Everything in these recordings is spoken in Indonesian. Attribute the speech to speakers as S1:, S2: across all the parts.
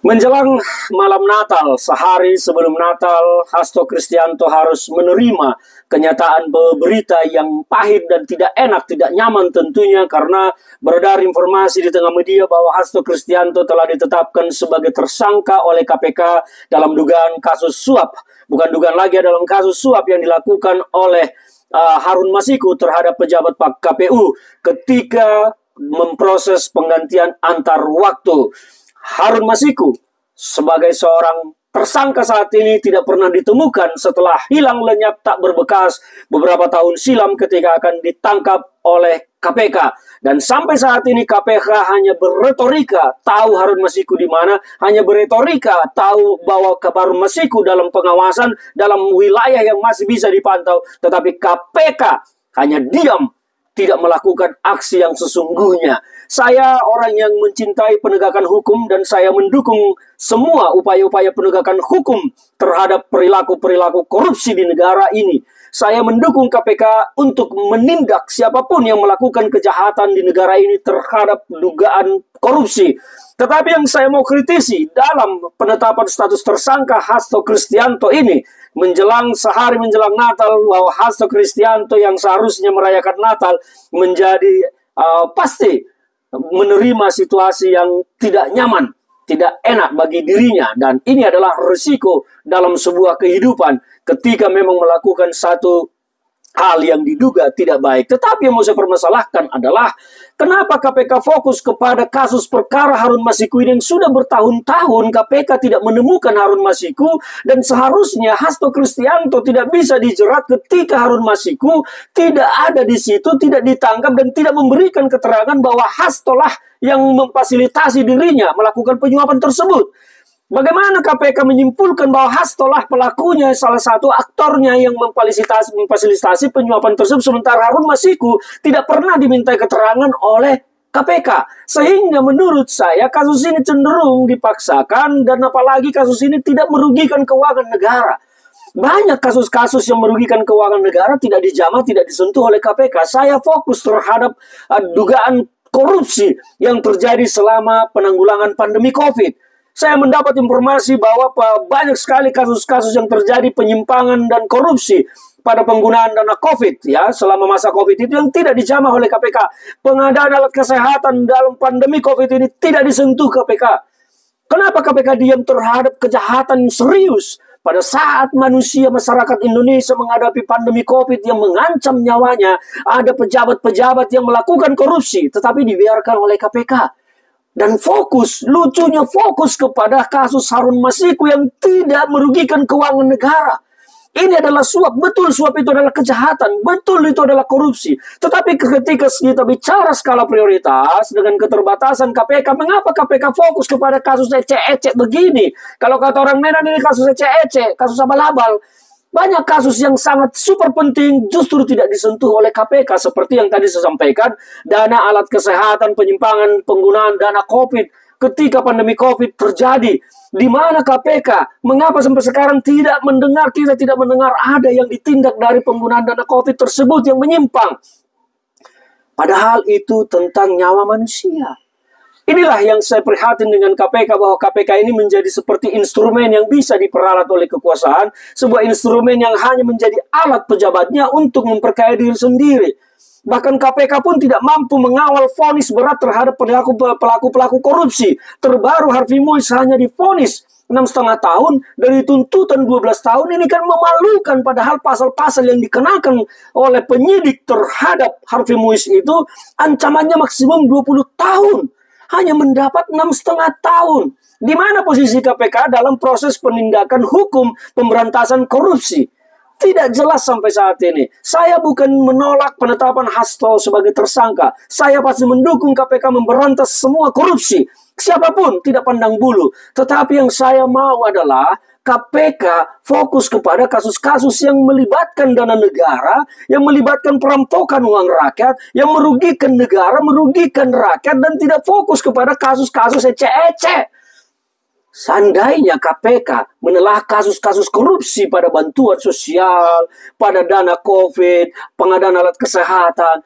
S1: Menjelang malam Natal, sehari sebelum Natal, Hasto Kristianto harus menerima kenyataan berita yang pahit dan tidak enak, tidak nyaman tentunya, karena beredar informasi di tengah media bahwa Hasto Kristianto telah ditetapkan sebagai tersangka oleh KPK dalam dugaan kasus suap. Bukan dugaan lagi, dalam kasus suap yang dilakukan oleh Harun Masiku terhadap pejabat KPU ketika memproses penggantian antar waktu. Harun Masiku sebagai seorang tersangka saat ini tidak pernah ditemukan setelah hilang lenyap tak berbekas beberapa tahun silam ketika akan ditangkap oleh KPK. Dan sampai saat ini KPK hanya berretorika tahu Harun Masiku di mana, hanya berretorika tahu bahwa Harun Masiku dalam pengawasan dalam wilayah yang masih bisa dipantau, tetapi KPK hanya diam, tidak melakukan aksi yang sesungguhnya. Saya orang yang mencintai penegakan hukum dan saya mendukung semua upaya-upaya penegakan hukum terhadap perilaku-perilaku korupsi di negara ini. Saya mendukung KPK untuk menindak siapapun yang melakukan kejahatan di negara ini terhadap dugaan korupsi. Tetapi yang saya mau kritisi dalam penetapan status tersangka Hasto Kristianto ini, sehari menjelang Natal, bahwa Hasto Kristianto yang seharusnya merayakan Natal menjadi pasti menerima situasi yang tidak nyaman, tidak enak bagi dirinya. Dan ini adalah risiko dalam sebuah kehidupan ketika memang melakukan satu hal yang diduga tidak baik. Tetapi yang mau saya permasalahkan adalah kenapa KPK fokus kepada kasus perkara Harun Masiku ini yang sudah bertahun-tahun KPK tidak menemukan Harun Masiku, dan seharusnya Hasto Kristianto tidak bisa dijerat ketika Harun Masiku tidak ada di situ, tidak ditangkap dan tidak memberikan keterangan bahwa Hasto lah yang memfasilitasi dirinya melakukan penyuapan tersebut. Bagaimana KPK menyimpulkan bahwa Hasto lah pelakunya, salah satu aktornya yang memfasilitasi penyuapan tersebut, sementara Harun Masiku tidak pernah dimintai keterangan oleh KPK. Sehingga menurut saya kasus ini cenderung dipaksakan, dan apalagi kasus ini tidak merugikan keuangan negara. Banyak kasus-kasus yang merugikan keuangan negara tidak dijamah, tidak disentuh oleh KPK. Saya fokus terhadap dugaan korupsi yang terjadi selama penanggulangan pandemi COVID. Saya mendapat informasi bahwa banyak sekali kasus-kasus yang terjadi penyimpangan dan korupsi pada penggunaan dana COVID ya selama masa COVID itu yang tidak dijamah oleh KPK. Pengadaan alat kesehatan dalam pandemi COVID ini tidak disentuh KPK. Kenapa KPK diam terhadap kejahatan serius pada saat masyarakat Indonesia menghadapi pandemi COVID yang mengancam nyawanya? Ada pejabat-pejabat yang melakukan korupsi tetapi dibiarkan oleh KPK. Dan lucunya fokus kepada kasus Harun Masiku yang tidak merugikan keuangan negara. Ini adalah suap, betul suap itu adalah kejahatan, betul itu adalah korupsi. Tetapi ketika kita bicara skala prioritas dengan keterbatasan KPK, mengapa KPK fokus kepada kasus ecek-ecek begini? Kalau kata orang Medan ini kasus ecek-ecek, kasus abal-abal. Banyak kasus yang sangat super penting justru tidak disentuh oleh KPK. Seperti yang tadi saya sampaikan, dana alat kesehatan, penyimpangan penggunaan dana COVID ketika pandemi COVID terjadi. Di mana KPK? Mengapa sampai sekarang kita tidak mendengar ada yang ditindak dari penggunaan dana COVID tersebut yang menyimpang? Padahal itu tentang nyawa manusia. Inilah yang saya prihatin dengan KPK, bahwa KPK ini menjadi seperti instrumen yang bisa diperalat oleh kekuasaan, sebuah instrumen yang hanya menjadi alat pejabatnya untuk memperkaya diri sendiri. Bahkan KPK pun tidak mampu mengawal vonis berat terhadap pelaku-pelaku korupsi. Terbaru Harvey Muiz hanya divonis 6,5 tahun dari tuntutan 12 tahun. Ini kan memalukan, padahal pasal-pasal yang dikenakan oleh penyidik terhadap Harvey Muiz itu ancamannya maksimum 20 tahun. Hanya mendapat 6,5 tahun. Di mana posisi KPK dalam proses penindakan hukum pemberantasan korupsi? Tidak jelas sampai saat ini. Saya bukan menolak penetapan Hasto sebagai tersangka. Saya pasti mendukung KPK memberantas semua korupsi. Siapapun, tidak pandang bulu. Tetapi yang saya mau adalah KPK fokus kepada kasus-kasus yang melibatkan dana negara, yang melibatkan perampokan uang rakyat, yang merugikan negara, merugikan rakyat, dan tidak fokus kepada kasus-kasus ecek-ecek. Seandainya KPK menelah kasus-kasus korupsi pada bantuan sosial, pada dana COVID, pengadaan alat kesehatan,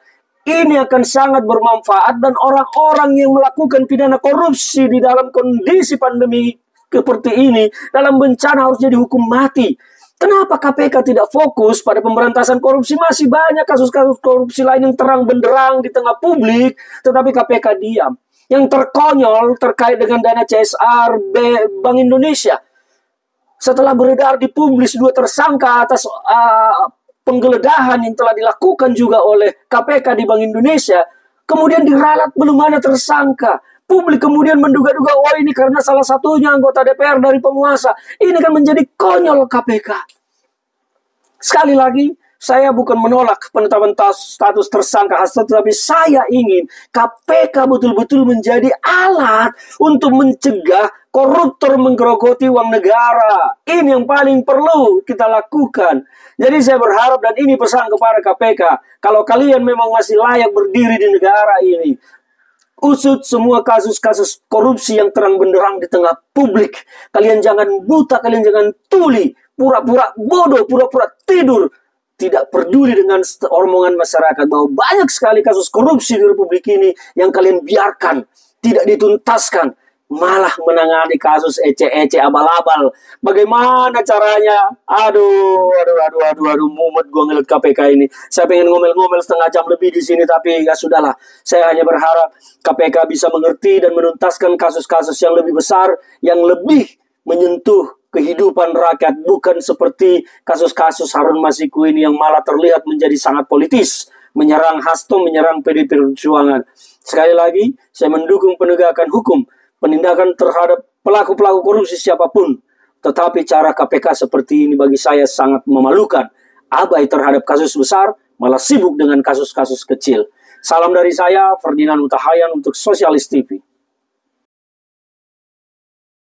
S1: ini akan sangat bermanfaat, dan orang-orang yang melakukan pidana korupsi di dalam kondisi pandemi seperti ini dalam bencana harusnya dihukum mati. Kenapa KPK tidak fokus pada pemberantasan korupsi? Masih banyak kasus-kasus korupsi lain yang terang benderang di tengah publik, tetapi KPK diam. Yang terkonyol terkait dengan dana CSR Bank Indonesia. Setelah beredar di publik 2 tersangka atas penggeledahan yang telah dilakukan juga oleh KPK di Bank Indonesia, kemudian diralat belum ada tersangka. Publik kemudian menduga-duga, oh ini karena salah satunya anggota DPR dari penguasa. Ini kan menjadi konyol KPK. Sekali lagi, saya bukan menolak penetapan status tersangka Hasto, tetapi saya ingin KPK betul-betul menjadi alat untuk mencegah koruptor menggerogoti uang negara. Ini yang paling perlu kita lakukan. Jadi saya berharap, dan ini pesan kepada KPK, kalau kalian memang masih layak berdiri di negara ini, usut semua kasus-kasus korupsi yang terang benderang di tengah publik. Kalian jangan buta, kalian jangan tuli, pura-pura bodoh, pura-pura tidur. Tidak peduli dengan omongan masyarakat bahwa banyak sekali kasus korupsi di Republik ini yang kalian biarkan, tidak dituntaskan. Malah menangani kasus ece-ece abal-abal. Bagaimana caranya? Aduh, mumet gua ngeliat KPK ini. Saya pengen ngomel-ngomel setengah jam lebih di sini, tapi ya sudahlah. Saya hanya berharap KPK bisa mengerti dan menuntaskan kasus-kasus yang lebih besar, yang lebih menyentuh kehidupan rakyat, bukan seperti kasus-kasus Harun Masiku ini yang malah terlihat menjadi sangat politis, menyerang Hasto, menyerang PDI Perjuangan. Sekali lagi, saya mendukung penegakan hukum, penindakan terhadap pelaku-pelaku korupsi siapapun. Tetapi cara KPK seperti ini bagi saya sangat memalukan. Abai terhadap kasus besar, malah sibuk dengan kasus-kasus kecil. Salam dari saya, Ferdinand Hutahayan untuk Sosialis TV.